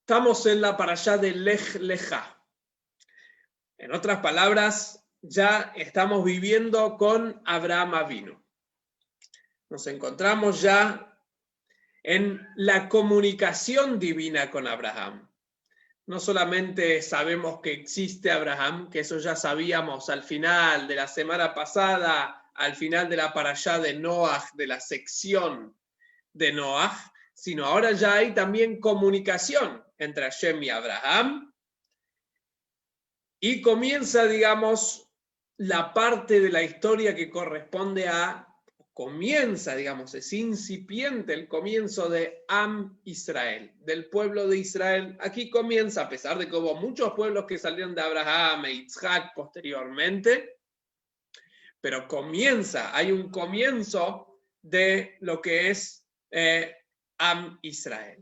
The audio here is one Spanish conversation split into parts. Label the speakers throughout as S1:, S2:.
S1: Estamos en la parashá de Lech Lechá. En otras palabras, ya estamos viviendo con Abraham Avinu. Nos encontramos ya en la comunicación divina con Abraham. No solamente sabemos que existe Abraham, que eso ya sabíamos al final de la semana pasada, al final de la parashá de Noaj, de la sección de Noaj, sino ahora ya hay también comunicación entre Hashem y Abraham, y comienza, digamos, la parte de la historia que corresponde es incipiente el comienzo de Am Israel, del pueblo de Israel. Aquí comienza, a pesar de que hubo muchos pueblos que salieron de Abraham e Isaac posteriormente, pero hay un comienzo de lo que es Am Israel.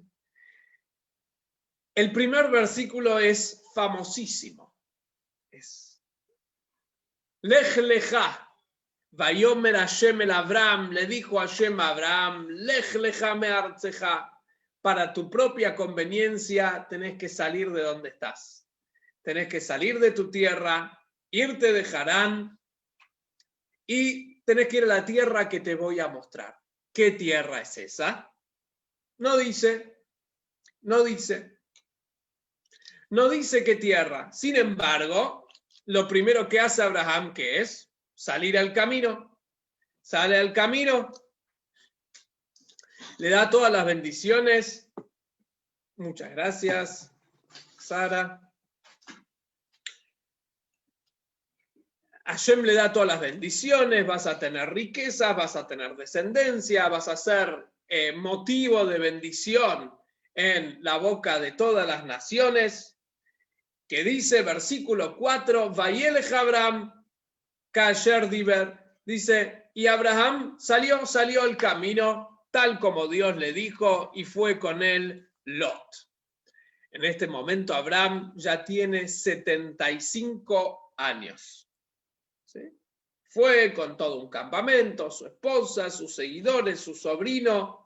S1: El primer versículo es famosísimo. Es Lech Lechá. Vayomer Hashem el Abraham, le dijo Hashem a Abraham, Lech Lechá me'artzeja, para tu propia conveniencia tenés que salir de donde estás. Tenés que salir de tu tierra, irte de Harán y tenés que ir a la tierra que te voy a mostrar. ¿Qué tierra es esa? No dice qué tierra. Sin embargo, lo primero que hace Abraham, ¿qué es? Salir al camino. Sale al camino. Le da todas las bendiciones. Muchas gracias, Sara. Hashem le da todas las bendiciones. Vas a tener riquezas, vas a tener descendencia, vas a ser motivo de bendición en la boca de todas las naciones. Que dice, versículo 4, Vayelech Abraham Kasher Diber, dice, y Abraham salió al camino, tal como Dios le dijo, y fue con él Lot. En este momento Abraham ya tiene 75 años. ¿Sí? Fue con todo un campamento, su esposa, sus seguidores, su sobrino,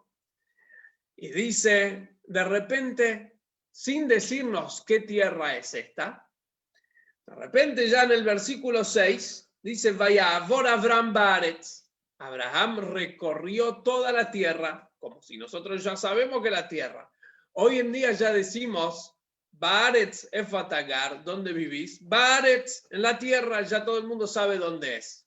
S1: y dice, de repente, sin decirnos qué tierra es esta, de repente ya en el versículo 6, dice, vaya Abraham Baaretz. Abraham recorrió toda la tierra, como si nosotros ya sabemos que la tierra. Hoy en día ya decimos, Baaretz Efatagar, ¿dónde vivís? Baaretz, en la tierra, ya todo el mundo sabe dónde es.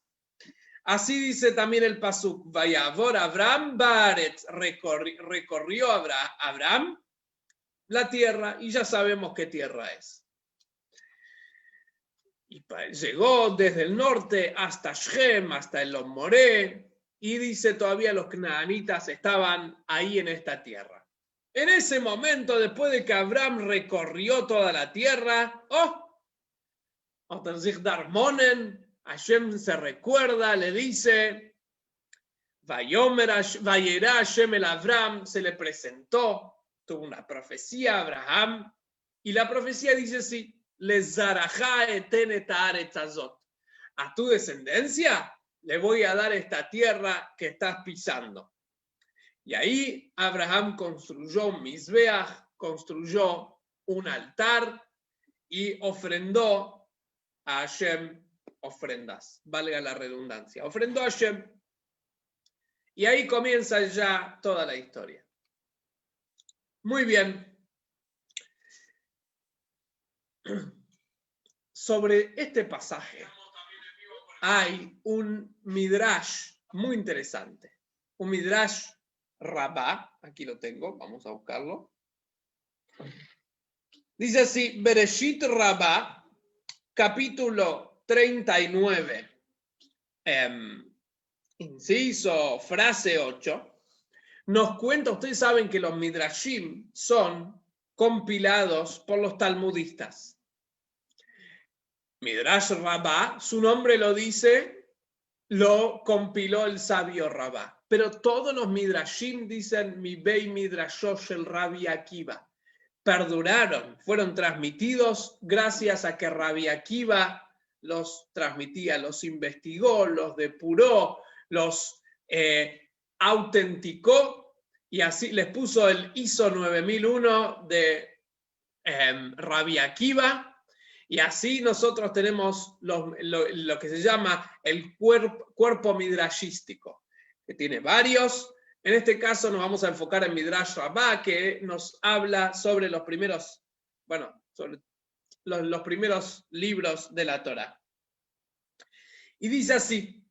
S1: Así dice también el pasuk, vaya Abraham Baaretz, recorrió Abraham la tierra y ya sabemos qué tierra es. Y llegó desde el norte hasta Shem, hasta el Moré, y dice todavía los canaanitas estaban ahí en esta tierra. En ese momento, después de que Abraham recorrió toda la tierra, Hashem se recuerda, le dice, Vayerá Hashem el Abraham, se le presentó, tuvo una profecía a Abraham, y la profecía dice así, a tu descendencia le voy a dar esta tierra que estás pisando. Y ahí Abraham construyó un Mizbeach, construyó un altar y ofrendó a Hashem ofrendas, valga la redundancia. Ofrendó a Hashem. Y ahí comienza ya toda la historia. Muy bien. Sobre este pasaje hay un midrash muy interesante, un midrash Rabá, aquí lo tengo, vamos a buscarlo. Dice así, Bereshit Rabá, capítulo 39, inciso, frase 8, nos cuenta, ustedes saben que los midrashim son compilados por los talmudistas. Midrash Rabá, su nombre lo dice, lo compiló el sabio Rabá. Pero todos los midrashim dicen mi bey midrashosh el Rabbi Akiva. Perduraron, fueron transmitidos gracias a que Rabbi Akiva los transmitía, los investigó, los depuró, los autenticó y así les puso el ISO 9001 de Rabbi Akiva, y así nosotros tenemos lo que se llama el cuerpo midrashístico, que tiene varios. En este caso nos vamos a enfocar en Midrash Rabbah, que nos habla sobre los primeros, sobre los primeros libros de la Torá. Y dice así,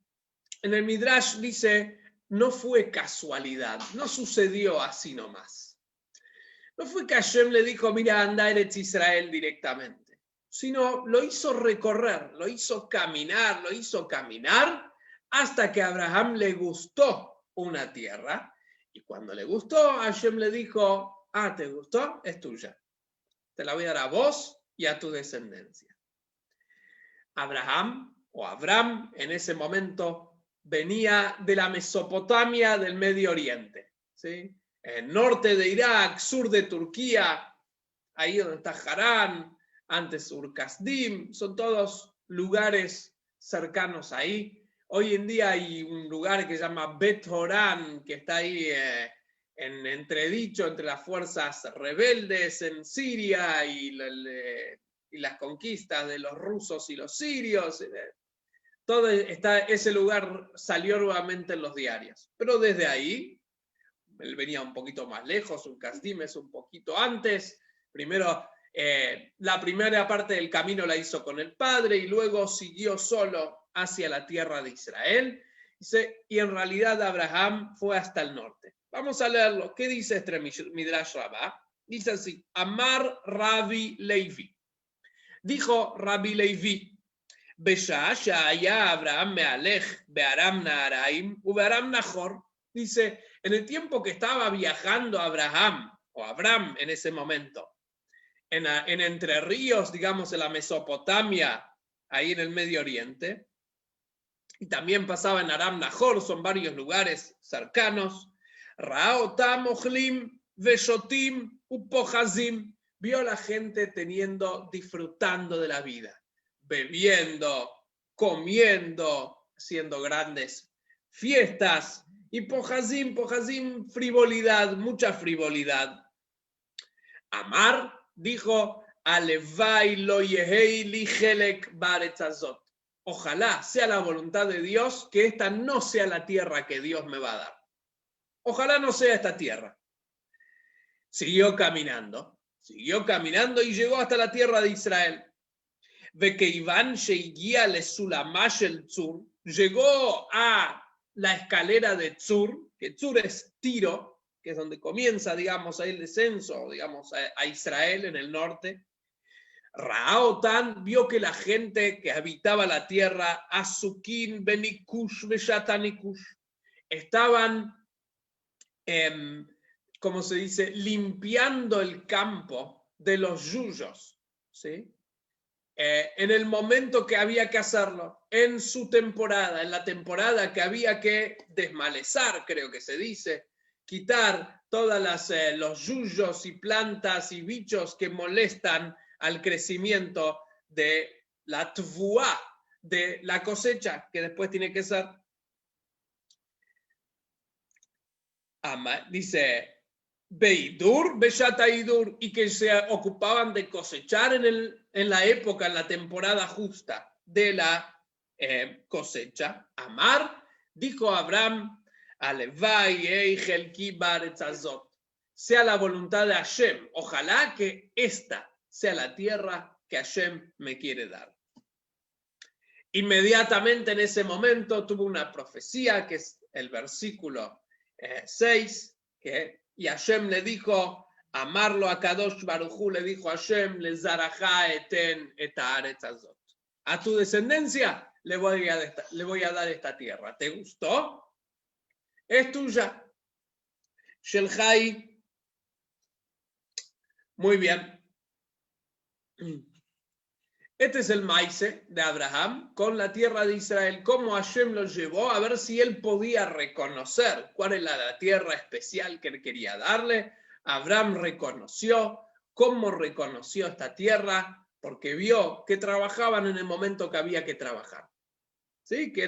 S1: en el Midrash dice, no fue casualidad, no sucedió así nomás. No fue que Hashem le dijo, mira, anda a Eretz Israel directamente, sino lo hizo recorrer, lo hizo caminar hasta que a Abraham le gustó una tierra. Y cuando le gustó, Hashem le dijo, ¿te gustó? Es tuya. Te la voy a dar a vos y a tu descendencia. Abraham en ese momento venía de la Mesopotamia del Medio Oriente, ¿sí? El norte de Irak, sur de Turquía, ahí donde está Harán, antes Ur-Kasdim, son todos lugares cercanos ahí. Hoy en día hay un lugar que se llama Bet Horan, que está ahí en entredicho entre las fuerzas rebeldes en Siria y las conquistas de los rusos y los sirios. Ese lugar salió nuevamente en los diarios. Pero desde ahí, él venía un poquito más lejos, Ur-Kasdim es un poquito antes. Primero, la primera parte del camino la hizo con el padre y luego siguió solo hacia la tierra de Israel. Y en realidad Abraham fue hasta el norte. Vamos a leerlo. ¿Qué dice este Midrash Rabbah? Dice así, Amar Rabbi Levi. Dijo Rabbi Levi, Besha Shaya Abraham Mealech Bearam Naharaim Ubearam Nahor. Dice, en el tiempo que estaba viajando Abraham en ese momento, en Entre Ríos, digamos en la Mesopotamia, ahí en el Medio Oriente, y también pasaba en Aram Nahor, son varios lugares cercanos, Raotam Ochlim Veshotim Upohazim, vio a la gente disfrutando de la vida, bebiendo, comiendo, haciendo grandes fiestas, y Pohazim, frivolidad, mucha frivolidad. Amar dijo, Alevai lo yehei li chelek baaretz hazot. Ojalá sea la voluntad de Dios que esta no sea la tierra que Dios me va a dar. Ojalá no sea esta tierra. Siguió caminando y llegó hasta la tierra de Israel. Vekeivan sheigia lesulamash el tzur, llegó a la escalera de Tzur, que Tzur es Tiro, que es donde comienza, digamos, ahí el descenso, digamos, a Israel en el norte. Raotan vio que la gente que habitaba la tierra, Asukin, Benikush, Beshatanikush, estaban, como se dice, limpiando el campo de los yuyos, ¿sí? En el momento que había que hacerlo, en su temporada, en la temporada que había que desmalezar, creo que se dice, quitar todos los yuyos y plantas y bichos que molestan al crecimiento de la tvuá, de la cosecha, que después tiene que ser. Dice, Beidur, Beshataidur, y que se ocupaban de cosechar en la época, en la temporada justa de la cosecha. Amar, dijo Abraham, Alevai Eichelki Baaretz Hazot, sea la voluntad de Hashem, ojalá que esta sea la tierra que Hashem me quiere dar. Inmediatamente en ese momento tuvo una profecía, que es el versículo 6, y Hashem le dijo, amarlo a Kadosh Baruj Hu, le dijo a Hashem, le zarajá eten et haaretz hazot. A tu descendencia le voy a dar esta tierra. ¿Te gustó? Es tuya. Shelchai. Muy bien. Este es el maíz de Abraham con la tierra de Israel. Cómo Hashem lo llevó a ver si él podía reconocer cuál era la tierra especial que él quería darle. Abraham reconoció. ¿Cómo reconoció esta tierra? Porque vio que trabajaban en el momento que había que trabajar. ¿Sí? Que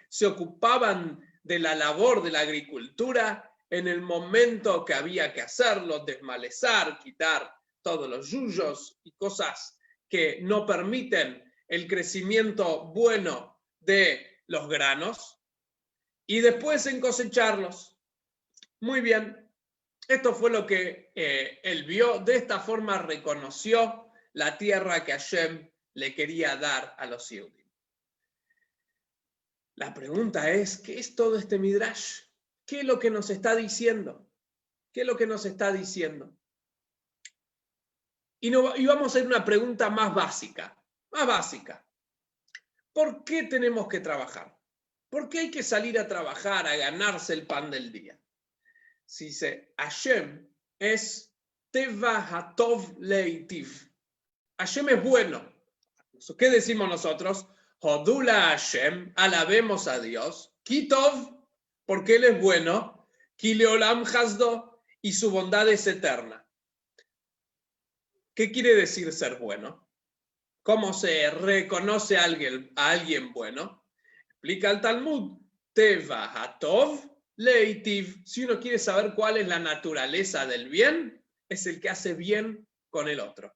S1: se ocupaban de la labor de la agricultura en el momento que había que hacerlo, desmalezar, quitar todos los yuyos y cosas que no permiten el crecimiento bueno de los granos, y después en cosecharlos. Muy bien, esto fue lo que él vio. De esta forma reconoció la tierra que Hashem le quería dar a los Yehudim. La pregunta es, ¿qué es todo este Midrash? ¿Qué es lo que nos está diciendo? ¿Qué es lo que nos está diciendo? Y vamos a ir a una pregunta más básica. ¿Por qué tenemos que trabajar? ¿Por qué hay que salir a trabajar, a ganarse el pan del día? Si dice, Hashem es Teva Hatov Leitiv. Hashem es bueno. ¿Qué decimos nosotros? Hodula Hashem, alabemos a Dios. Kitov, porque Él es bueno. Kileolam Hasdo, y su bondad es eterna. ¿Qué quiere decir ser bueno? ¿Cómo se reconoce a alguien bueno? Explica el Talmud, Teva Hatov Leitiv. Si uno quiere saber cuál es la naturaleza del bien, es el que hace bien con el otro.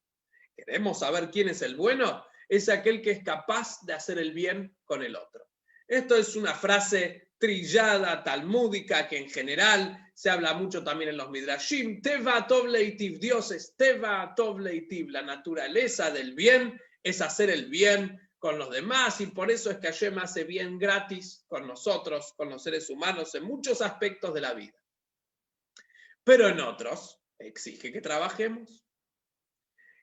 S1: ¿Queremos saber quién es el bueno? Es aquel que es capaz de hacer el bien con el otro. Esto es una frase trillada, talmúdica, que en general se habla mucho también en los Midrashim. Teva Tov Leitiv, Dios es Teva Tov Leitiv. La naturaleza del bien es hacer el bien con los demás, y por eso es que Hashem hace bien gratis con nosotros, con los seres humanos, en muchos aspectos de la vida. Pero en otros exige que trabajemos.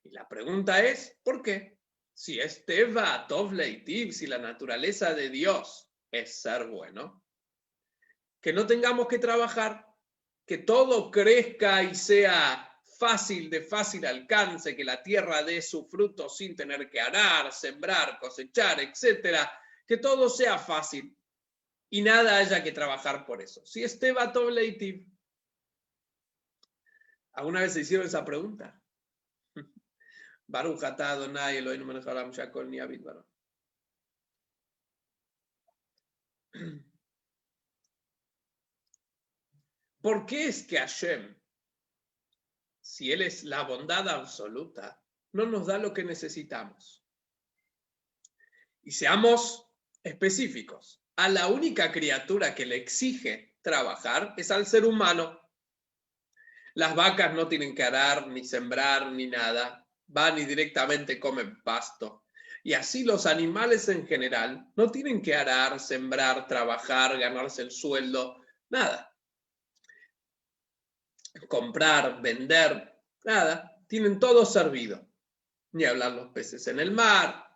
S1: Y la pregunta es, ¿por qué? Si es Teva Tov Leitiv, si la naturaleza de Dios es ser bueno, que no tengamos que trabajar, que todo crezca y sea de fácil alcance, que la tierra dé su fruto sin tener que arar, sembrar, cosechar, etc. Que todo sea fácil y nada haya que trabajar por eso. Si es Teva Tov Leitiv. ¿Alguna vez se hicieron esa pregunta? Baruch atah Adonai Eloheinu melech haolam she'akol niya bidbaro. ¿Por qué es que Hashem, si Él es la bondad absoluta, no nos da lo que necesitamos? Y seamos específicos. A la única criatura que le exige trabajar es al ser humano. Las vacas no tienen que arar, ni sembrar, ni nada. Van y directamente comen pasto. Y así los animales en general no tienen que arar, sembrar, trabajar, ganarse el sueldo, nada. Comprar, vender, nada. Tienen todo servido. Ni hablar los peces en el mar.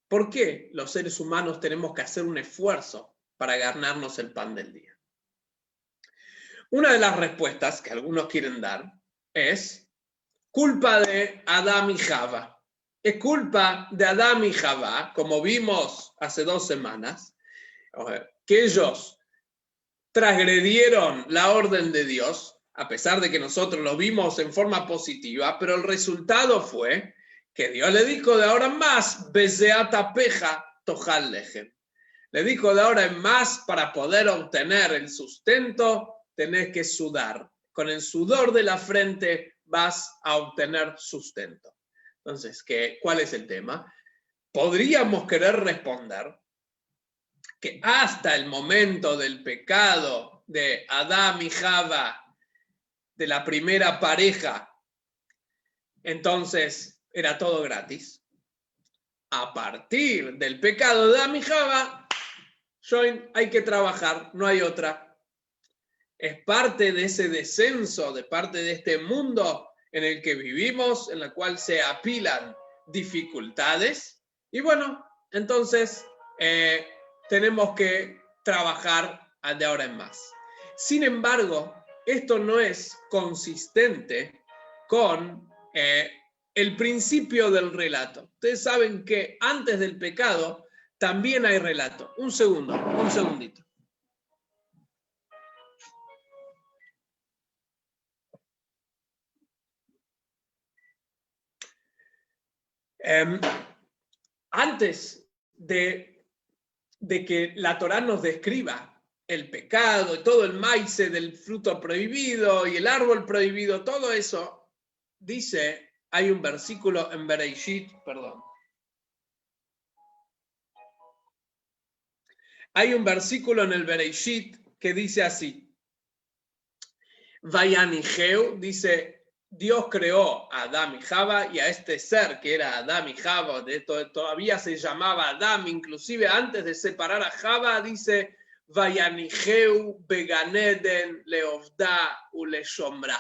S1: ¿Por qué los seres humanos tenemos que hacer un esfuerzo para ganarnos el pan del día? Una de las respuestas que algunos quieren dar es culpa de Adán y Java. Es culpa de Adán y Java, como vimos hace 2 semanas, que ellos transgredieron la orden de Dios, a pesar de que nosotros lo vimos en forma positiva, pero el resultado fue que Dios le dijo de ahora en más, Beseata peja tojal lejem. Le dijo de ahora en más, para poder obtener el sustento, tenés que sudar. Con el sudor de la frente vas a obtener sustento. Entonces, ¿cuál es el tema? Podríamos querer responder que hasta el momento del pecado de Adán y Java, de la primera pareja, entonces era todo gratis. A partir del pecado de Adán y Java, hay que trabajar, no hay otra. Es parte de ese descenso, de parte de este mundo en el que vivimos, en la cual se apilan dificultades. Y bueno, entonces tenemos que trabajar de ahora en más. Sin embargo, esto no es consistente con el principio del relato. Ustedes saben que antes del pecado también hay relato. Un segundito. Antes de que la Torá nos describa el pecado y todo el maíz del fruto prohibido y el árbol prohibido, todo eso, dice, hay un versículo en Bereishit, perdón. Hay un versículo en el Bereishit que dice así. Vayanigeu, dice, Dios creó a Adán y Java y a este ser que era Adán y Java, todavía se llamaba Adán, inclusive antes de separar a Java, dice, Vayanigeu beganeden leovda uleshomra.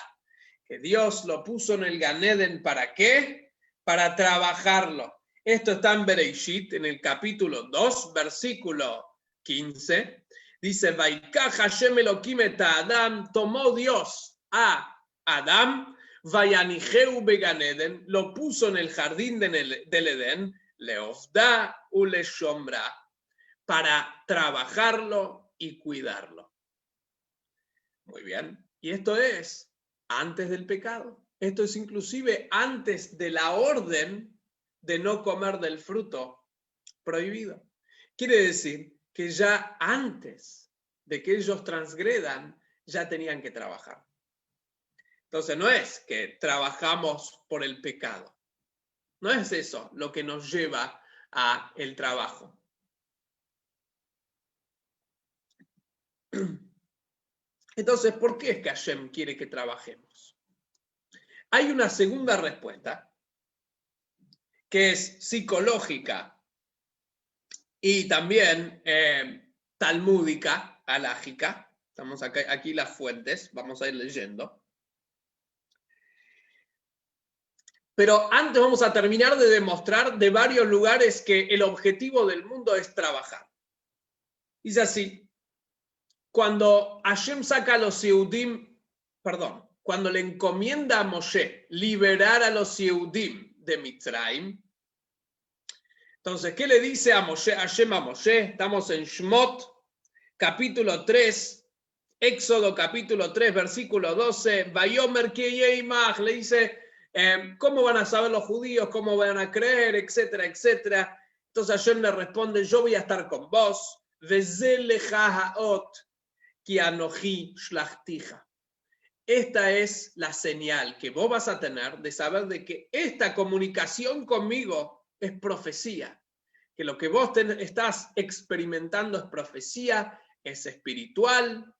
S1: Que Dios lo puso en el Ganeden, ¿para qué? Para trabajarlo. Esto está en Bereishit, en el capítulo 2, versículo 15. Dice, Vaikaj Hashem Elohim et Adam, tomó Dios a Adam, Vayanigeu beganeden, lo puso en el jardín del Edén, leovda uleshomra, para trabajarlo y cuidarlo. Muy bien. Y esto es antes del pecado. Esto es inclusive antes de la orden de no comer del fruto prohibido. Quiere decir que ya antes de que ellos transgredan, ya tenían que trabajar. Entonces no es que trabajamos por el pecado. No es eso lo que nos lleva a el trabajo. Entonces, ¿por qué es que Hashem quiere que trabajemos? Hay una segunda respuesta que es psicológica y también talmúdica, halágica. Estamos aquí las fuentes, vamos a ir leyendo. Pero antes vamos a terminar de demostrar de varios lugares que el objetivo del mundo es trabajar. Dice así, cuando Hashem saca a los Yehudim, cuando le encomienda a Moshe liberar a los Yehudim de Mitzrayim, entonces, ¿qué le dice a Moshe, Hashem a Moshe? Estamos en Shmot, capítulo 3, Éxodo capítulo 3, versículo 12, Vayomer Keyeimach, le dice, ¿cómo van a saber los judíos? ¿Cómo van a creer? Etcétera, etcétera. Entonces Hashem le responde, yo voy a estar con vos, Vezeleja haot, ki anoji shlachtija. Esta es la señal que vos vas a tener de saber de que esta comunicación conmigo es profecía, que lo que vos estás experimentando es profecía, es espiritual,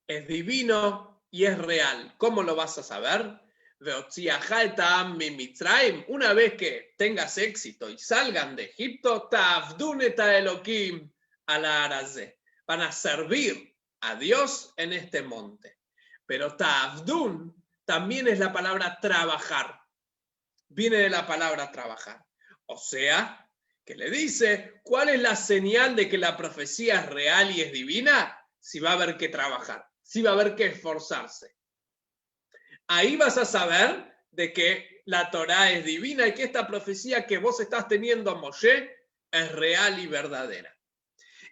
S1: es divino y es real. ¿Cómo lo vas a saber? Una vez que tengas éxito y salgan de Egipto, van a servir a Dios en este monte. Pero ta'avdun también es la palabra trabajar. Viene de la palabra trabajar. O sea, que le dice, ¿cuál es la señal de que la profecía es real y es divina? Si va a haber que trabajar, si va a haber que esforzarse. Ahí vas a saber de que la Torá es divina y que esta profecía que vos estás teniendo a Moshe es real y verdadera.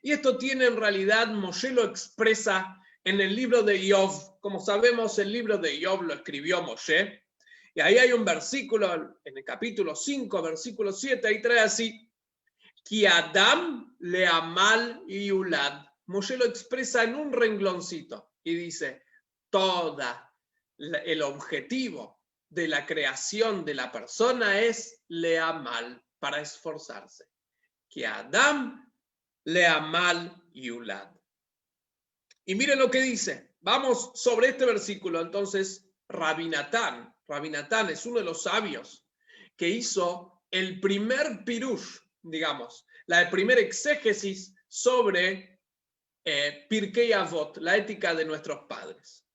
S1: Y esto tiene en realidad, Moshe lo expresa en el libro de Iyov. Como sabemos, el libro de Iyov lo escribió Moshe. Y ahí hay un versículo, en el capítulo 5, versículo 7, ahí trae así, Ki Adam le amal yulad. Moshe lo expresa en un rengloncito y dice, el objetivo de la creación de la persona es le amal, para esforzarse. Ki Adam le amal yulad. Y miren lo que dice. Vamos sobre este versículo, entonces, Rabbi Natán es uno de los sabios que hizo el primer pirush, digamos, la primera exégesis sobre Pirkei Avot, la ética de nuestros padres.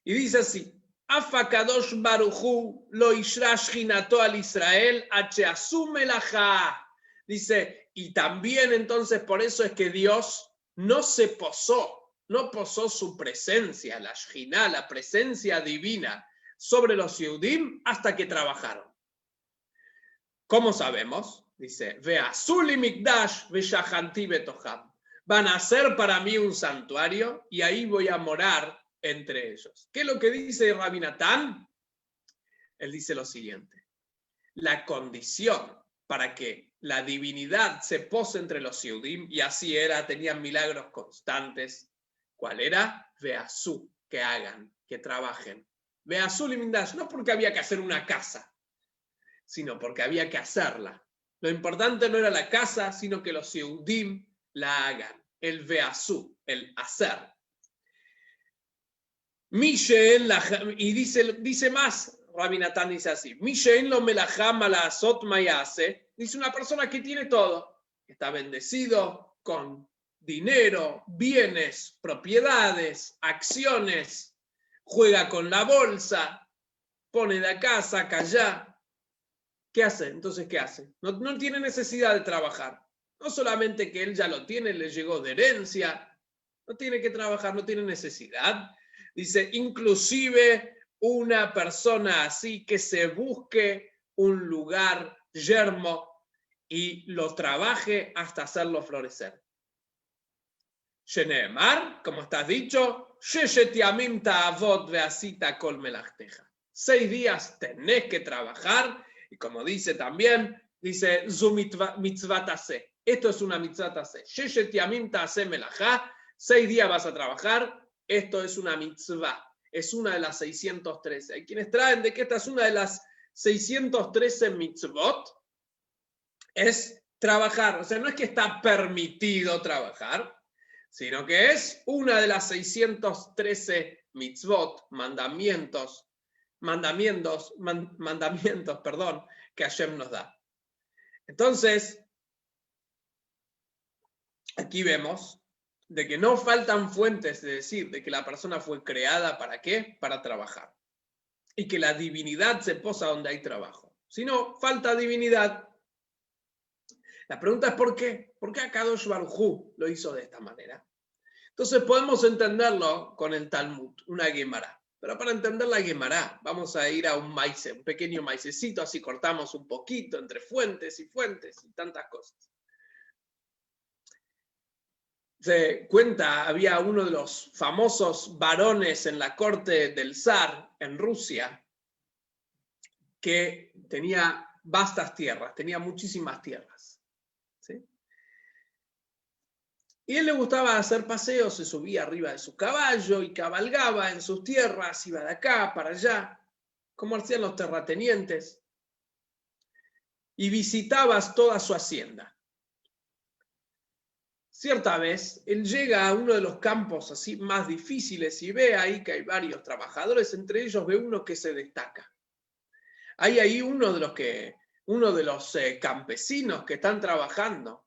S1: Y dice así, Afa Kadosh Baruchu lo ishrash hinato al Israel ache asume la. Dice, y también entonces por eso es que Dios no posó su presencia, la Shejina, la presencia divina, sobre los Yehudim hasta que trabajaron. ¿Cómo sabemos? Dice, Ve'asuli mikdash ve'shachanti betoham. Van a hacer para mí un santuario y ahí voy a morar entre ellos. ¿Qué es lo que dice Rabbi Natán? Él dice lo siguiente. La condición para que la divinidad se pose entre los Yehudim, y así era, tenían milagros constantes. ¿Cuál era? Ve'asú, que hagan, que trabajen. Veazul y Mindash, no porque había que hacer una casa, sino porque había que hacerla. Lo importante no era la casa, sino que los Yehudim la hagan. El Veazú, el hacer. Y dice más, Rabbi Natán dice así, lo melajam la asot mayase, dice una persona que tiene todo, está bendecido con dinero, bienes, propiedades, acciones, juega con la bolsa, pone de acá, saca allá. ¿Qué hace? Entonces, ¿qué hace? No tiene necesidad de trabajar. No solamente que él ya lo tiene, le llegó de herencia, no tiene que trabajar, no tiene necesidad. Dice, inclusive una persona así que se busque un lugar yermo y lo trabaje hasta hacerlo florecer. Sheneemar, como está dicho, 6 días tenés que trabajar, y como dice también, dice, mitzvatase. Esto es una mitzvatase. 6 días vas a trabajar, esto es una mitzvah. Es una de las 613. Hay quienes traen de que esta es una de las 613 mitzvot. Es trabajar. O sea, no es que está permitido trabajar, sino que es una de las 613 mitzvot, mandamientos, que Hashem nos da. Entonces, aquí vemos de que no faltan fuentes de decir de que la persona fue creada ¿para qué? Para trabajar. Y que la divinidad se posa donde hay trabajo. Si no, falta divinidad. La pregunta es ¿por qué? ¿Por qué Akadosh Baruj Hu lo hizo de esta manera? Entonces podemos entenderlo con el Talmud, una Gemara. Pero para entender la Gemara, vamos a ir a un maíz, un pequeño maicecito, así cortamos un poquito entre fuentes y tantas cosas. Se cuenta, había uno de los famosos varones en la corte del zar en Rusia que tenía vastas tierras, tenía muchísimas tierras. ¿Sí? Y a él le gustaba hacer paseos, se subía arriba de su caballo y cabalgaba en sus tierras, iba de acá para allá, como hacían los terratenientes, y visitabas toda su hacienda. Cierta vez, él llega a uno de los campos así más difíciles y ve ahí que hay varios trabajadores, entre ellos ve uno que se destaca. Hay ahí uno de los campesinos que están trabajando,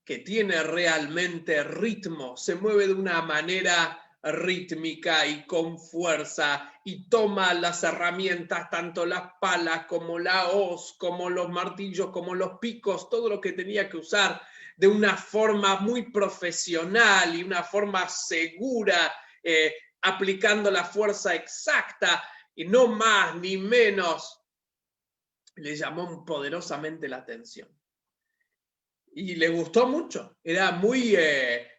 S1: que tiene realmente ritmo, se mueve de una manera rítmica y con fuerza y toma las herramientas, tanto las palas como la hoz, como los martillos, como los picos, todo lo que tenía que usar de una forma muy profesional y una forma segura, aplicando la fuerza exacta y no más ni menos, le llamó poderosamente la atención. Y le gustó mucho, era muy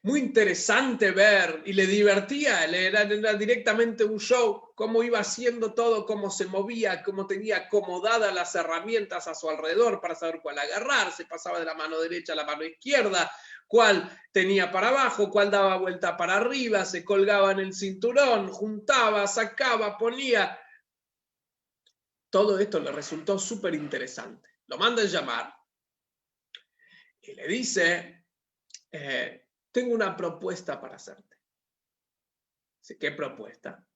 S1: interesante ver y le divertía, era directamente un show, cómo iba haciendo todo, cómo se movía, cómo tenía acomodadas las herramientas a su alrededor para saber cuál agarrar, se pasaba de la mano derecha a la mano izquierda, cuál tenía para abajo, cuál daba vuelta para arriba, se colgaba en el cinturón, juntaba, sacaba, ponía. Todo esto le resultó súper interesante. Lo mandan llamar. Y le dice, tengo una propuesta para hacerte. Dice, ¿qué propuesta?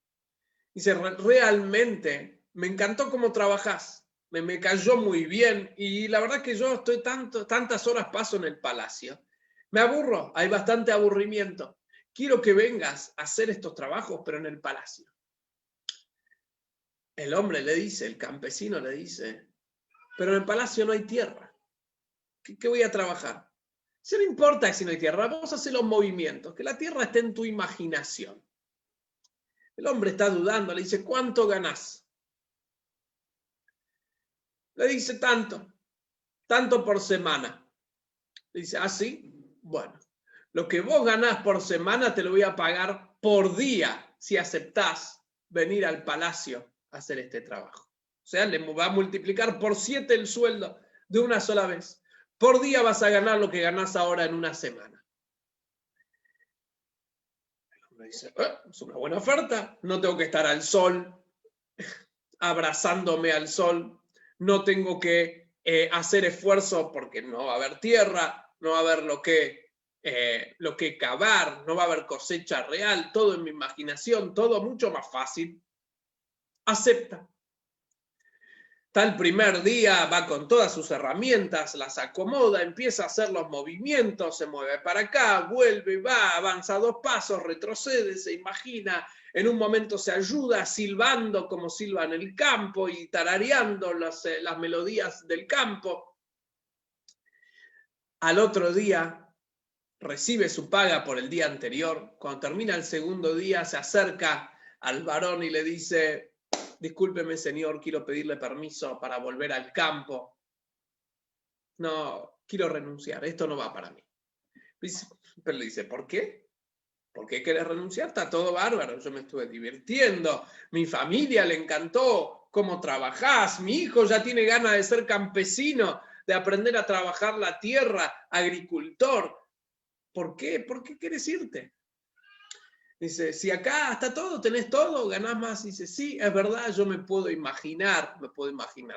S1: Dice, realmente me encantó cómo trabajás, me cayó muy bien y la verdad que yo estoy tantas horas paso en el palacio. Me aburro, hay bastante aburrimiento. Quiero que vengas a hacer estos trabajos, pero en el palacio. El hombre le dice, el campesino le dice, pero en el palacio no hay tierra. ¿Qué voy a trabajar? Si no importa si no hay tierra, vamos a hacer los movimientos, que la tierra esté en tu imaginación. El hombre está dudando, le dice, ¿cuánto ganás? Le dice, tanto por semana. Le dice, ¿ah, sí? Bueno, lo que vos ganás por semana te lo voy a pagar por día si aceptás venir al palacio a hacer este trabajo. O sea, le va a multiplicar por 7 el sueldo de una sola vez. Por día vas a ganar lo que ganás ahora en una semana. El hombre dice, es una buena oferta, no tengo que estar al sol, abrazándome al sol, no tengo que hacer esfuerzo porque no va a haber tierra, no va a haber lo que cavar, no va a haber cosecha real, todo en mi imaginación, todo mucho más fácil. Acepta. Está el primer día, va con todas sus herramientas, las acomoda, empieza a hacer los movimientos, se mueve para acá, vuelve, va, avanza 2 pasos, retrocede, se imagina, en un momento se ayuda silbando como silba en el campo y tarareando las melodías del campo. Al otro día recibe su paga por el día anterior. Cuando termina el segundo día se acerca al varón y le dice: discúlpeme, señor, quiero pedirle permiso para volver al campo. No, quiero renunciar, esto no va para mí. Pero le dice: ¿por qué? ¿Por qué querés renunciar? Está todo bárbaro, yo me estuve divirtiendo, mi familia le encantó cómo trabajás, mi hijo ya tiene ganas de ser campesino, de aprender a trabajar la tierra, agricultor. ¿Por qué? ¿Por qué querés irte? Dice: si acá está todo, tenés todo, ganás más. Dice: sí, es verdad, yo me puedo imaginar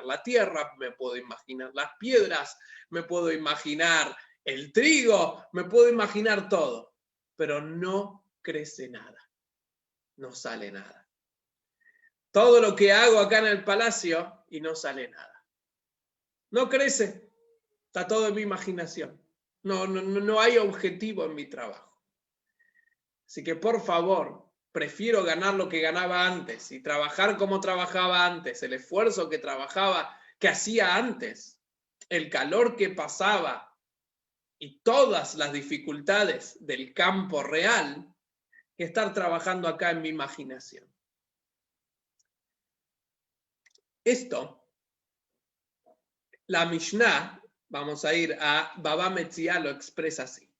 S1: la tierra, me puedo imaginar las piedras, me puedo imaginar el trigo, me puedo imaginar todo, pero no crece nada, no sale nada. Todo lo que hago acá en el palacio y no sale nada. No crece, está todo en mi imaginación. No hay objetivo en mi trabajo. Así que, por favor, prefiero ganar lo que ganaba antes y trabajar como trabajaba antes, el esfuerzo que hacía antes, el calor que pasaba y todas las dificultades del campo real, que estar trabajando acá en mi imaginación. Esto, la Mishnah, vamos a ir a Baba Metzia, lo expresa así.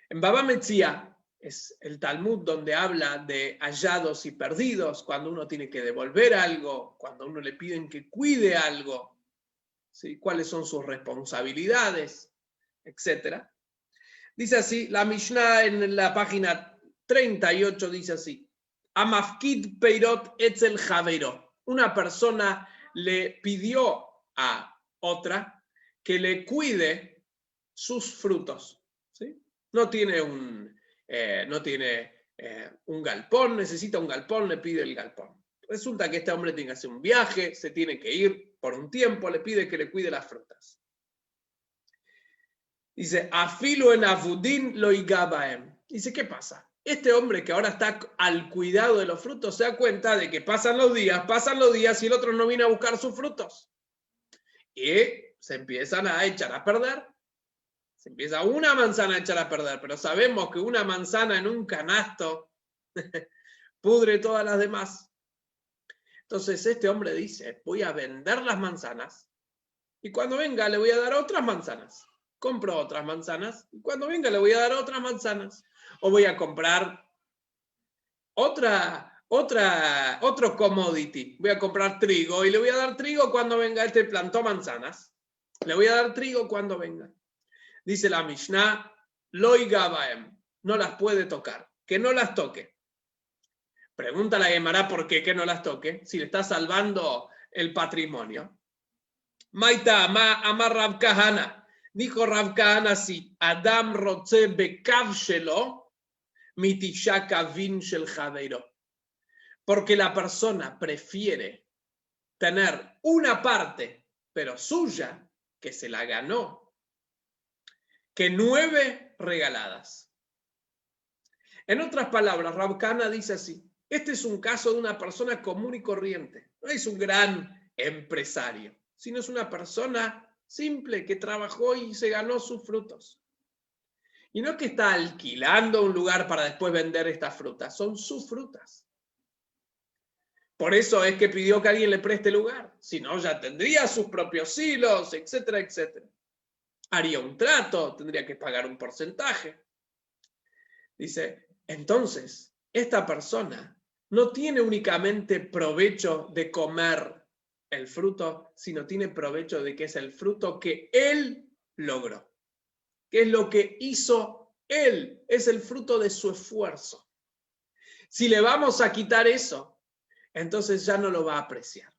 S1: En Baba Metzia es el Talmud donde habla de hallados y perdidos, cuando uno tiene que devolver algo, cuando a uno le piden que cuide algo, ¿sí? Cuáles son sus responsabilidades, etc. Dice así, la Mishnah en la página 38 dice así: Amafkid peirot etzel javeiro. Una persona le pidió a otra que le cuide sus frutos, ¿sí? No tiene un galpón, necesita un galpón, le pide el galpón. Resulta que este hombre tiene que hacer un viaje, se tiene que ir por un tiempo, le pide que le cuide las frutas. Dice: Afilo en afudin lo igabaem. Dice: ¿qué pasa? Este hombre que ahora está al cuidado de los frutos se da cuenta de que pasan los días y el otro no viene a buscar sus frutos. Y se empiezan a echar a perder. Se empieza una manzana a echar a perder, pero sabemos que una manzana en un canasto pudre todas las demás. Entonces este hombre dice: voy a vender las manzanas y cuando venga le voy a dar otras manzanas. Compro otras manzanas y cuando venga le voy a dar otras manzanas. O voy a comprar otro commodity. Voy a comprar trigo y le voy a dar trigo cuando venga. Este plantó manzanas. Le voy a dar trigo cuando venga. Dice la Mishnah: lo igabaem, no las puede tocar, que no las toque. Pregunta la Gemara: ¿por qué que no las toque? Si le está salvando el patrimonio. Maita amar Rav Kahana. Dijo Rav Kahana así: Adam rotze bekav shelo mitishaka vin shel javeiro. Porque la persona prefiere tener una parte, pero suya, que se la ganó, que 9 regaladas. En otras palabras, Rav Kahana dice así: este es un caso de una persona común y corriente. No es un gran empresario, sino es una persona simple que trabajó y se ganó sus frutos. Y no que está alquilando un lugar para después vender estas frutas, son sus frutas. Por eso es que pidió que alguien le preste lugar. Si no, ya tendría sus propios silos, etcétera, etcétera. Haría un trato, tendría que pagar un porcentaje. Dice: entonces, esta persona no tiene únicamente provecho de comer el fruto, sino tiene provecho de que es el fruto que él logró, que es lo que hizo él, es el fruto de su esfuerzo. Si le vamos a quitar eso, entonces ya no lo va a apreciar.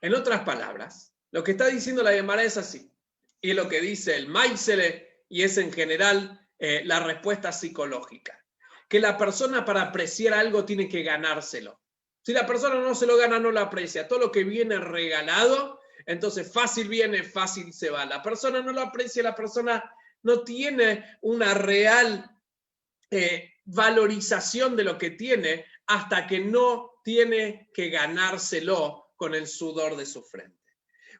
S1: En otras palabras, lo que está diciendo la Gemara es así, y es lo que dice el Maisele, y es en general la respuesta psicológica, que la persona para apreciar algo tiene que ganárselo. Si la persona no se lo gana, no lo aprecia. Todo lo que viene regalado, entonces fácil viene, fácil se va. La persona no lo aprecia, la persona no tiene una real valorización de lo que tiene hasta que no tiene que ganárselo con el sudor de su frente.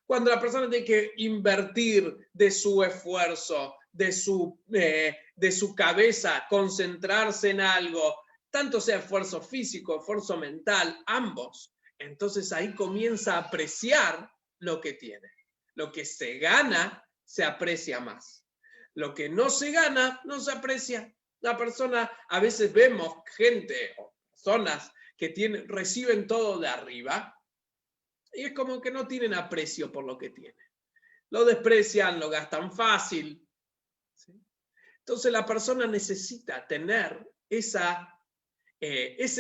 S1: Cuando la persona tiene que invertir de su esfuerzo, de su cabeza, concentrarse en algo, tanto sea esfuerzo físico, esfuerzo mental, ambos, entonces ahí comienza a apreciar lo que tiene. Lo que se gana, se aprecia más. Lo que no se gana, no se aprecia. La persona, a veces vemos gente o personas que reciben todo de arriba y es como que no tienen aprecio por lo que tienen. Lo desprecian, lo gastan fácil. ¿Sí? Entonces la persona necesita tener ese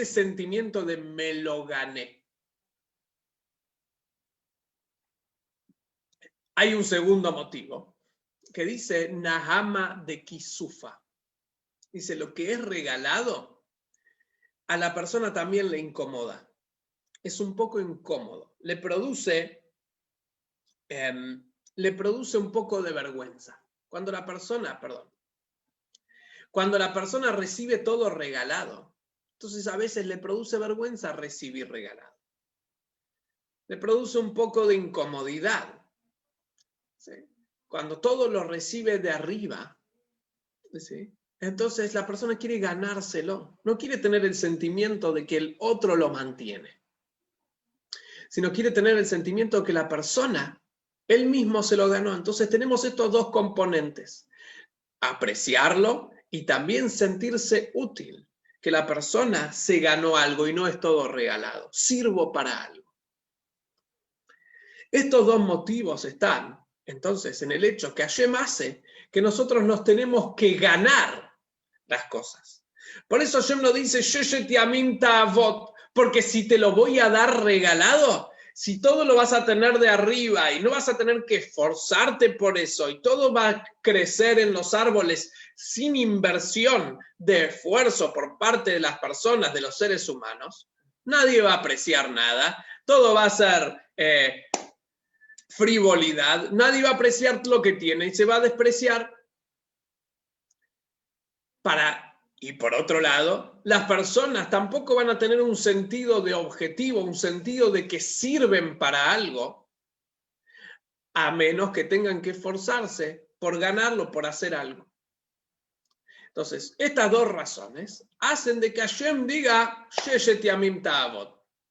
S1: sentimiento de me lo gané. Hay un segundo motivo que dice Nahama de Kisufa. Dice, lo que es regalado a la persona también le incomoda. Es un poco incómodo. Le produce un poco de vergüenza. Cuando la persona recibe todo regalado, entonces a veces le produce vergüenza recibir regalado. Le produce un poco de incomodidad. ¿Sí? Cuando todo lo recibe de arriba, ¿sí? Entonces la persona quiere ganárselo. No quiere tener el sentimiento de que el otro lo mantiene, sino quiere tener el sentimiento de que la persona, él mismo se lo ganó. Entonces tenemos estos dos componentes. Apreciarlo y también sentirse útil. Que la persona se ganó algo y no es todo regalado. Sirvo para algo. Estos dos motivos están, entonces, en el hecho que Hashem hace que nosotros nos tenemos que ganar las cosas. Por eso Hashem no dice, porque si te lo voy a dar regalado, si todo lo vas a tener de arriba y no vas a tener que esforzarte por eso y todo va a crecer en los árboles sin inversión de esfuerzo por parte de las personas, de los seres humanos, nadie va a apreciar nada, todo va a ser frivolidad, nadie va a apreciar lo que tiene y se va a despreciar. Y por otro lado, las personas tampoco van a tener un sentido de objetivo, un sentido de que sirven para algo, a menos que tengan que esforzarse por ganarlo, por hacer algo. Entonces, estas dos razones hacen de que Hashem diga,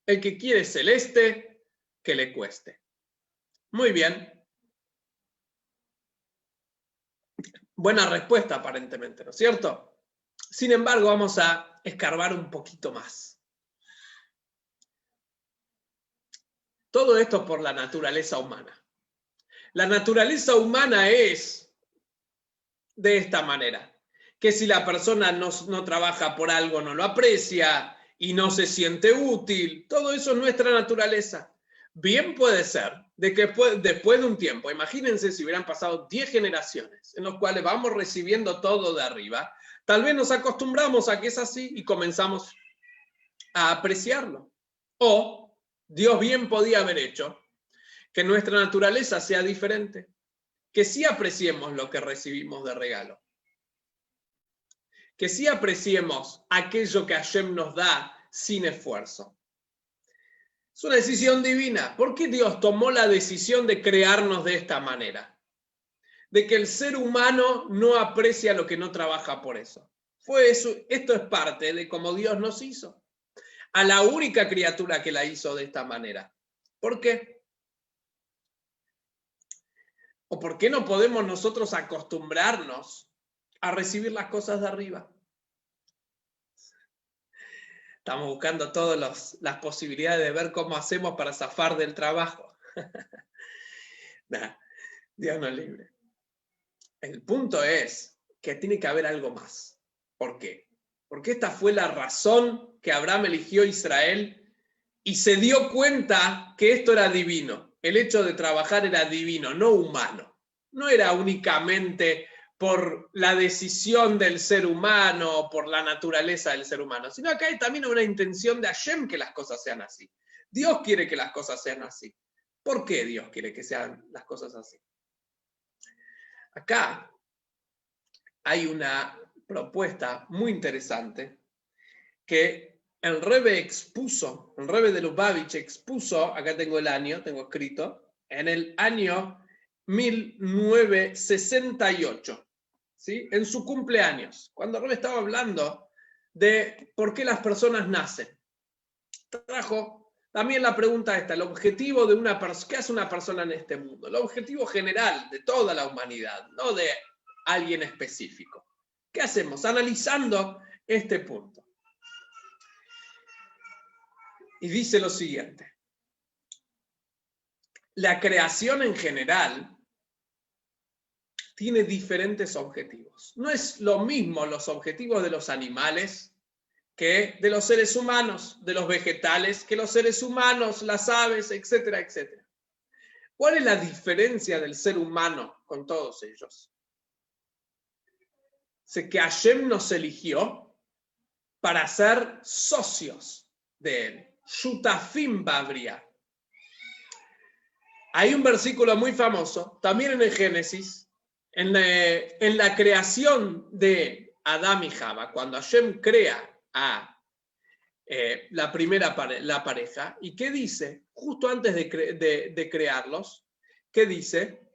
S1: el que quiere celeste, que le cueste. Muy bien. Buena respuesta aparentemente, ¿no es cierto? Sin embargo, vamos a escarbar un poquito más. Todo esto por la naturaleza humana. La naturaleza humana es de esta manera, que si la persona no trabaja por algo, no lo aprecia y no se siente útil, todo eso es nuestra naturaleza. Bien puede ser de que después de un tiempo, imagínense si hubieran pasado 10 generaciones en los cuales vamos recibiendo todo de arriba, tal vez nos acostumbramos a que es así y comenzamos a apreciarlo. O Dios bien podía haber hecho que nuestra naturaleza sea diferente, que sí apreciemos lo que recibimos de regalo, que sí apreciemos aquello que Hashem nos da sin esfuerzo. Es una decisión divina. ¿Por qué Dios tomó la decisión de crearnos de esta manera? De que el ser humano no aprecia lo que no trabaja por eso. Esto es parte de cómo Dios nos hizo. A la única criatura que la hizo de esta manera. ¿Por qué? ¿O por qué no podemos nosotros acostumbrarnos a recibir las cosas de arriba? Estamos buscando todas las posibilidades de ver cómo hacemos para zafar del trabajo. Nah, Dios nos libre. El punto es que tiene que haber algo más. ¿Por qué? Porque esta fue la razón que Abraham eligió Israel y se dio cuenta que esto era divino. El hecho de trabajar era divino, no humano. No era únicamente por la decisión del ser humano o por la naturaleza del ser humano, sino acá hay también una intención de Hashem que las cosas sean así. Dios quiere que las cosas sean así. ¿Por qué Dios quiere que sean las cosas así? Acá hay una propuesta muy interesante que el Rebbe expuso, el Rebbe de Lubavitch expuso, acá tengo el año, tengo escrito, en el año 1968, ¿sí? En su cumpleaños, cuando el Rebbe estaba hablando de por qué las personas nacen. Trajo también la pregunta esta, el objetivo de una persona, ¿qué hace una persona en este mundo? El objetivo general de toda la humanidad, no de alguien específico. ¿Qué hacemos? Analizando este punto. Y dice lo siguiente. La creación en general tiene diferentes objetivos. No es lo mismo los objetivos de los animales que de los seres humanos, de los vegetales, que los seres humanos, las aves, etcétera, etcétera. ¿Cuál es la diferencia del ser humano con todos ellos? Sé que Hashem nos eligió para ser socios de él. Shutafim Babria. Hay un versículo muy famoso, también en el Génesis, en la creación de Adán y Java, cuando Hashem crea a la pareja, ¿y qué dice? Justo antes de crearlos, ¿qué dice?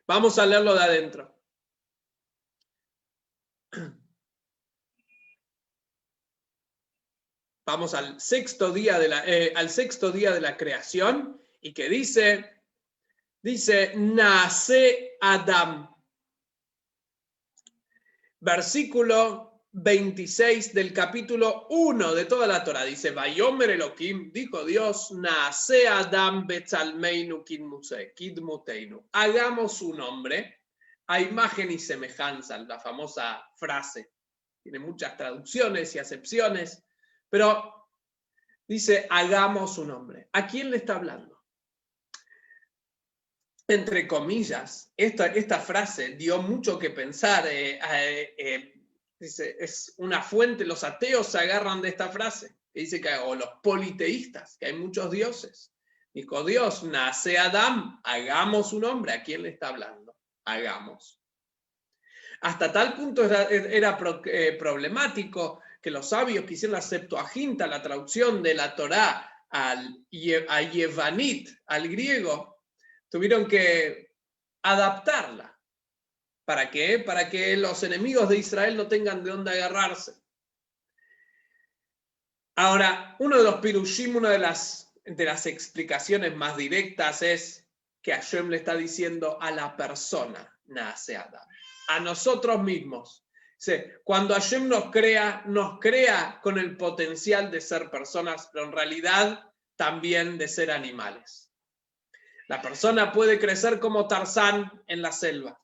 S1: Vamos a leerlo de adentro. Vamos al sexto día de la creación, y que dice, nace Adam. Versículo 26 del capítulo 1 de toda la Torah. Dice, Vayomer Elohim, dijo Dios, nace Adam betzalmeinu kidmuteinu. Hagamos un hombre a imagen y semejanza, la famosa frase. Tiene muchas traducciones y acepciones, pero dice, hagamos un hombre. ¿A quién le está hablando? Entre comillas, esta frase dio mucho que pensar. Dice, es una fuente, los ateos se agarran de esta frase. Dice que, o los politeístas, que hay muchos dioses. Dijo Dios, nace Adán, hagamos un hombre. ¿A quién le está hablando? Hagamos. Hasta tal punto era problemático que los sabios que hicieron la Septuaginta, la traducción de la Torá a Yevanit, al griego, tuvieron que adaptarla. ¿Para qué? Para que los enemigos de Israel no tengan de dónde agarrarse. Ahora, uno de los pirushim, una de las explicaciones más directas es que Hashem le está diciendo a la persona, nace Adán, a nosotros mismos. Cuando Hashem nos crea con el potencial de ser personas, pero en realidad también de ser animales. La persona puede crecer como Tarzán en la selva.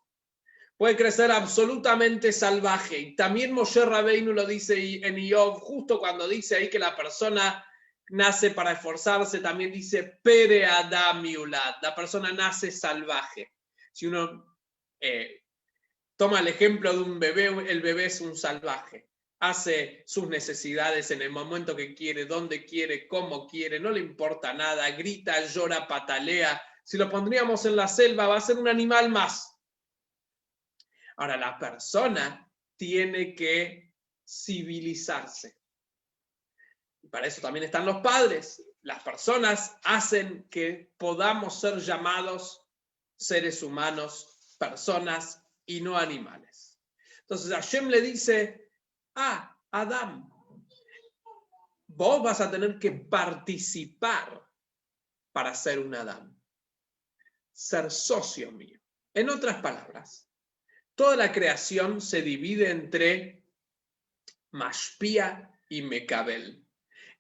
S1: Puede crecer absolutamente salvaje. Y también Moshe Rabbeinu lo dice en Iyov, justo cuando dice ahí que la persona nace para esforzarse, también dice Pere Adam Miulad. La persona nace salvaje. Si uno toma el ejemplo de un bebé, el bebé es un salvaje. Hace sus necesidades en el momento que quiere, donde quiere, cómo quiere, no le importa nada, grita, llora, patalea. Si lo pondríamos en la selva, va a ser un animal más. Ahora, la persona tiene que civilizarse. Y para eso también están los padres. Las personas hacen que podamos ser llamados seres humanos, personas y no animales. Entonces Hashem le dice, Adán, vos vas a tener que participar para ser un Adán. Ser socio mío. En otras palabras, toda la creación se divide entre Mashpia y Mekabel.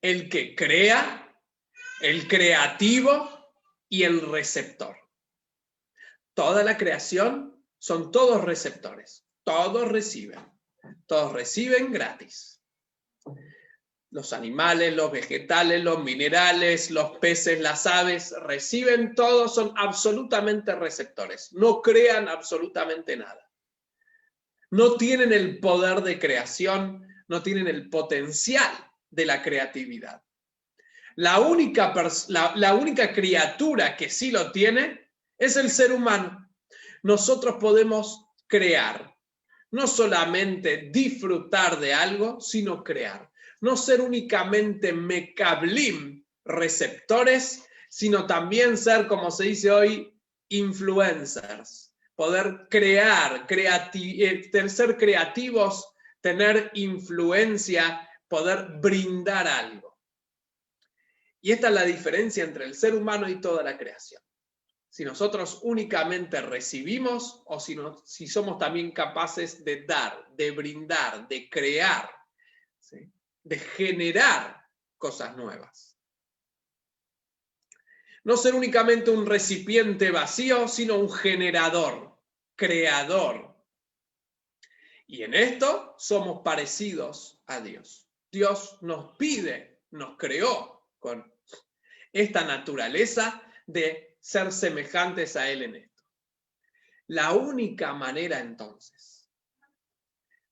S1: El que crea, el creativo y el receptor. Toda la creación son todos receptores, todos reciben gratis. Los animales, los vegetales, los minerales, los peces, las aves, reciben todos, son absolutamente receptores, no crean absolutamente nada. No tienen el poder de creación, no tienen el potencial de la creatividad. La única criatura que sí lo tiene es el ser humano. Nosotros podemos crear, no solamente disfrutar de algo, sino crear. No ser únicamente mekablim, receptores, sino también ser, como se dice hoy, influencers. Poder crear, ser creativos, tener influencia, poder brindar algo. Y esta es la diferencia entre el ser humano y toda la creación. Si nosotros únicamente recibimos o si somos también capaces de dar, de brindar, de crear, ¿sí? De generar cosas nuevas. No ser únicamente un recipiente vacío, sino un generador, creador. Y en esto somos parecidos a Dios. Dios nos pide, nos creó con esta naturaleza de ser semejantes a Él en esto. La única manera entonces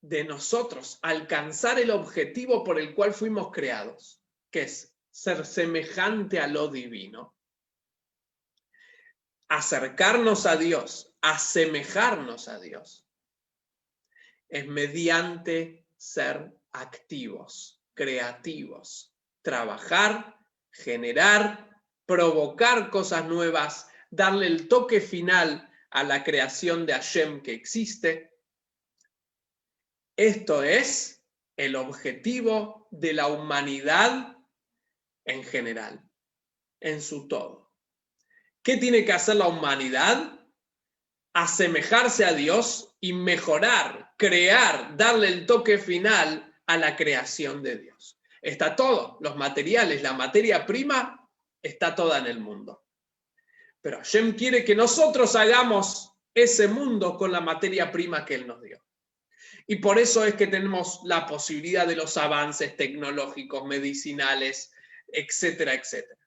S1: de nosotros alcanzar el objetivo por el cual fuimos creados, que es ser semejante a lo divino, acercarnos a Dios, asemejarnos a Dios, es mediante ser activos, creativos, trabajar, generar, provocar cosas nuevas, darle el toque final a la creación de Hashem que existe. Esto es el objetivo de la humanidad en general, en su todo. ¿Qué tiene que hacer la humanidad? Asemejarse a Dios y mejorar, crear, darle el toque final a la creación de Dios. Está todo, los materiales, la materia prima, está toda en el mundo. Pero Hashem quiere que nosotros hagamos ese mundo con la materia prima que Él nos dio. Y por eso es que tenemos la posibilidad de los avances tecnológicos, medicinales, etcétera, etcétera.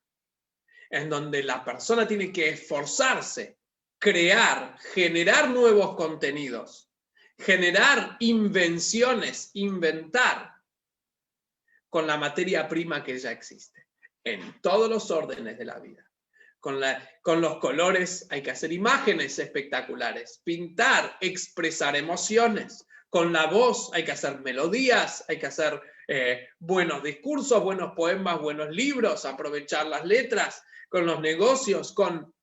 S1: En donde la persona tiene que esforzarse, crear, generar nuevos contenidos, generar invenciones, inventar con la materia prima que ya existe, en todos los órdenes de la vida. Con los colores hay que hacer imágenes espectaculares, pintar, expresar emociones. Con la voz hay que hacer melodías, hay que hacer buenos discursos, buenos poemas, buenos libros, aprovechar las letras. Con los negocios, con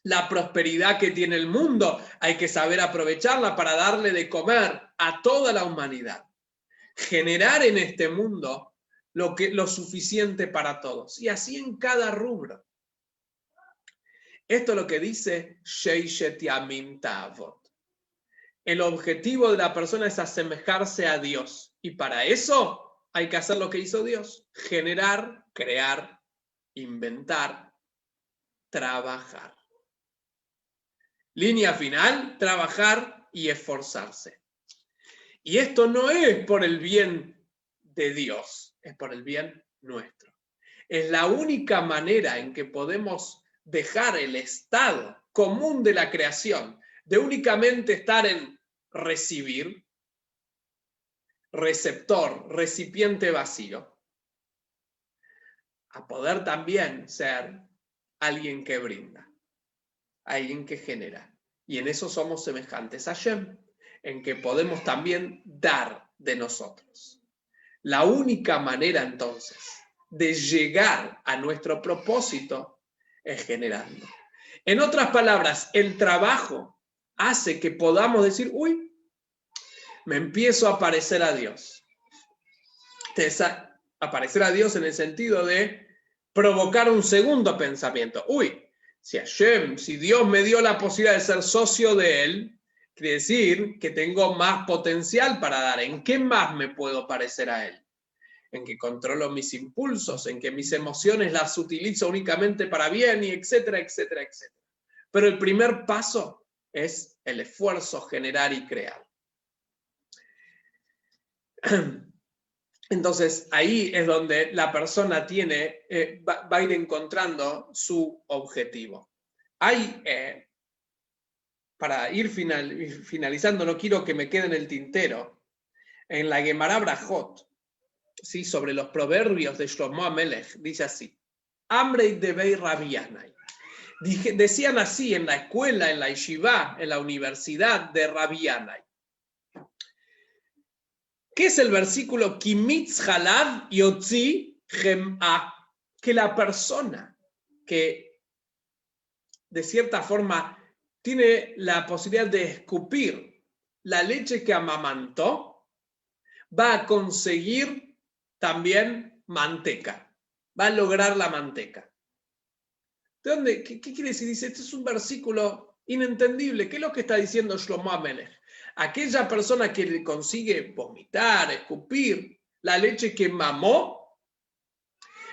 S1: la prosperidad que tiene el mundo, hay que saber aprovecharla para darle de comer a toda la humanidad. Generar en este mundo lo suficiente para todos. Y así en cada rubro. Esto es lo que dice Sheishet Yamim Ta'avot. El objetivo de la persona es asemejarse a Dios. Y para eso hay que hacer lo que hizo Dios. Generar, crear, inventar, trabajar. Línea final, trabajar y esforzarse. Y esto no es por el bien de Dios, es por el bien nuestro. Es la única manera en que podemos dejar el estado común de la creación, de únicamente estar en recibir, receptor, recipiente vacío, a poder también ser alguien que brinda, alguien que genera. Y en eso somos semejantes a Hashem, en que podemos también dar de nosotros. La única manera entonces de llegar a nuestro propósito es generando. En otras palabras, el trabajo hace que podamos decir, uy, me empiezo a parecer a Dios. Aparecer a Dios en el sentido de provocar un segundo pensamiento. Uy, si Dios me dio la posibilidad de ser socio de Él, quiere decir que tengo más potencial para dar. ¿En qué más me puedo parecer a Él? En que controlo mis impulsos, en que mis emociones las utilizo únicamente para bien, y etcétera, etcétera, etcétera. Pero el primer paso es el esfuerzo, generar y crear. Entonces, ahí es donde la persona va a ir encontrando su objetivo. Para ir finalizando, no quiero que me quede en el tintero, en la Gemara Brajot, ¿sí? Sobre los proverbios de Shlomo Amelech, dice así: Amrei devei Rabbi Yanai. Decían así en la escuela, en la yeshiva, en la universidad de Rabbi Yanai. ¿Qué es el versículo Kimitz Halad Yotzi Gem'a? Que la persona que de cierta forma tiene la posibilidad de escupir la leche que amamantó, va a conseguir también manteca, va a lograr la manteca. ¿De dónde? ¿Qué quiere decir? Dice, este es un versículo inentendible. ¿Qué es lo que está diciendo Shlomo Amelech? Aquella persona que consigue vomitar, escupir la leche que mamó,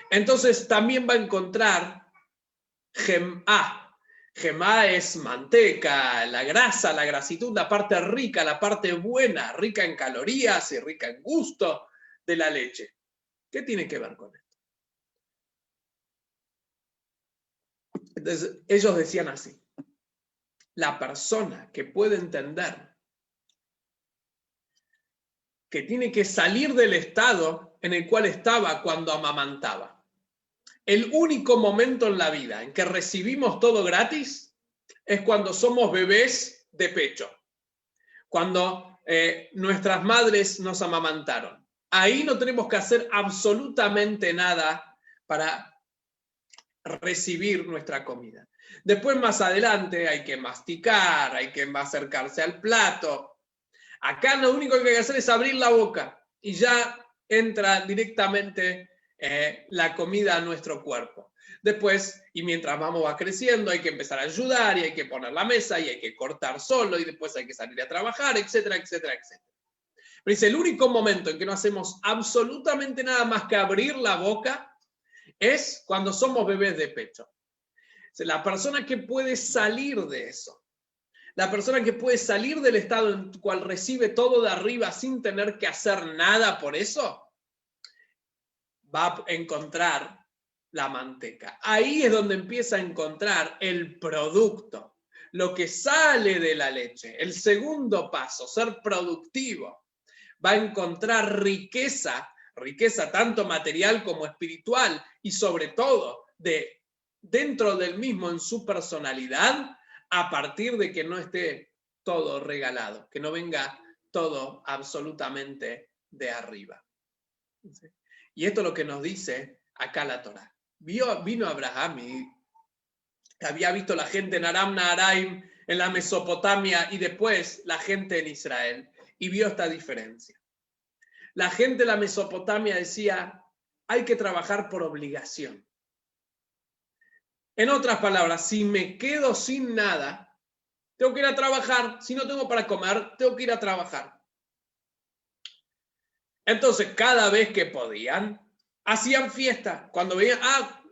S1: entonces también va a encontrar gemá. Gemá es manteca, la grasa, la grasitud, la parte rica, la parte buena, rica en calorías y rica en gusto de la leche. ¿Qué tiene que ver con esto? Entonces, ellos decían así: la persona que puede entender que tiene que salir del estado en el cual estaba cuando amamantaba. El único momento en la vida en que recibimos todo gratis es cuando somos bebés de pecho, cuando nuestras madres nos amamantaron. Ahí no tenemos que hacer absolutamente nada para recibir nuestra comida. Después, más adelante, hay que masticar, hay que acercarse al plato. Acá lo único que hay que hacer es abrir la boca y ya entra directamente la comida a nuestro cuerpo. Después, y mientras va creciendo, hay que empezar a ayudar y hay que poner la mesa y hay que cortar solo y después hay que salir a trabajar, etcétera, etcétera, etcétera. Pero dice, el único momento en que no hacemos absolutamente nada más que abrir la boca es cuando somos bebés de pecho. La persona que puede salir de eso, la persona que puede salir del estado en el cual recibe todo de arriba sin tener que hacer nada por eso, va a encontrar la manteca. Ahí es donde empieza a encontrar el producto, lo que sale de la leche. El segundo paso, ser productivo. Va a encontrar riqueza tanto material como espiritual y sobre todo dentro del mismo en su personalidad, a partir de que no esté todo regalado, que no venga todo absolutamente de arriba. Y esto es lo que nos dice acá la Torá. Vino Abraham y había visto la gente en Aram Naharaim, en la Mesopotamia, y después la gente en Israel, y vio esta diferencia. La gente de la Mesopotamia decía, hay que trabajar por obligación. En otras palabras, si me quedo sin nada, tengo que ir a trabajar. Si no tengo para comer, tengo que ir a trabajar. Entonces, cada vez que podían, hacían fiesta. Cuando veían,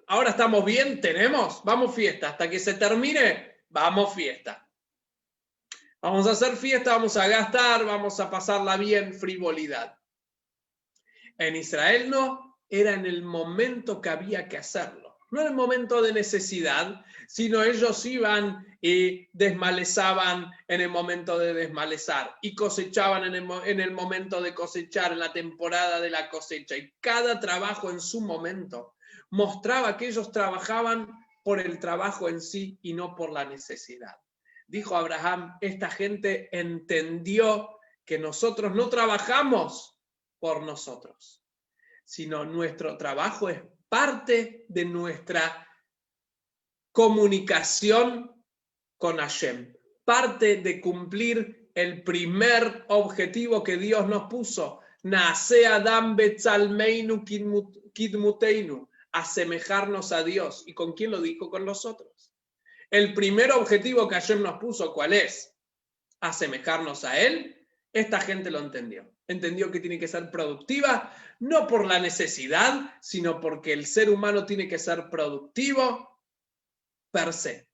S1: ahora estamos bien, vamos fiesta. Hasta que se termine, vamos fiesta. Vamos a hacer fiesta, vamos a gastar, vamos a pasarla bien, frivolidad. En Israel no, era en el momento que había que hacerlo. No en el momento de necesidad, sino ellos iban y desmalezaban en el momento de desmalezar y cosechaban en el momento de cosechar, en la temporada de la cosecha. Y cada trabajo en su momento mostraba que ellos trabajaban por el trabajo en sí y no por la necesidad. Dijo Abraham, esta gente entendió que nosotros no trabajamos por nosotros, sino nuestro trabajo es parte de nuestra comunicación con Hashem, parte de cumplir el primer objetivo que Dios nos puso, Naase Adam Betzalmeinu Kidmuteinu, asemejarnos a Dios. ¿Y con quién lo dijo? Con nosotros. El primer objetivo que Hashem nos puso, ¿cuál es? Asemejarnos a Él. Esta gente lo entendió. Entendió que tiene que ser productiva, no por la necesidad, sino porque el ser humano tiene que ser productivo per se,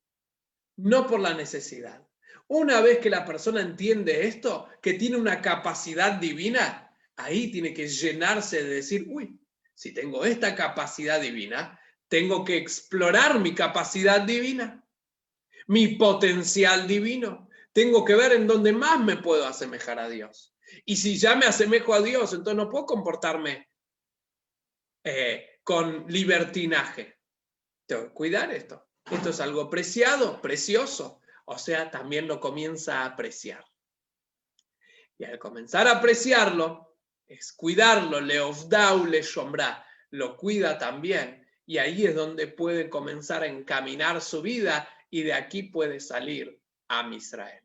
S1: no por la necesidad. Una vez que la persona entiende esto, que tiene una capacidad divina, ahí tiene que llenarse de decir, uy, si tengo esta capacidad divina, tengo que explorar mi capacidad divina, mi potencial divino. Tengo que ver en dónde más me puedo asemejar a Dios. Y si ya me asemejo a Dios, entonces no puedo comportarme con libertinaje. Tengo que cuidar esto. Esto es algo preciado, precioso. O sea, también lo comienza a apreciar. Y al comenzar a apreciarlo, es cuidarlo, leofdau le shomra, lo cuida también. Y ahí es donde puede comenzar a encaminar su vida y de aquí puede salir a Israel.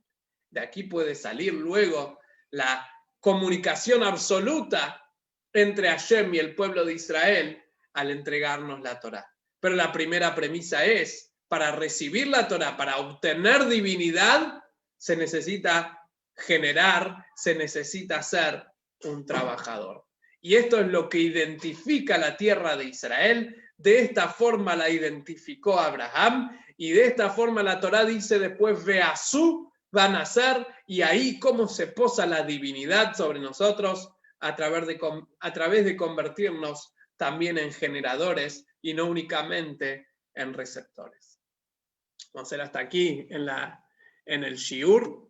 S1: De aquí puede salir luego la comunicación absoluta entre Hashem y el pueblo de Israel al entregarnos la Torá. Pero la primera premisa es, para recibir la Torá, para obtener divinidad, se necesita generar, se necesita ser un trabajador. Y esto es lo que identifica la tierra de Israel. De esta forma la identificó Abraham y de esta forma la Torá dice después, Veazú, van a ser, y ahí cómo se posa la divinidad sobre nosotros a través de convertirnos también en generadores y no únicamente en receptores. Vamos a hacer hasta aquí en el shiur.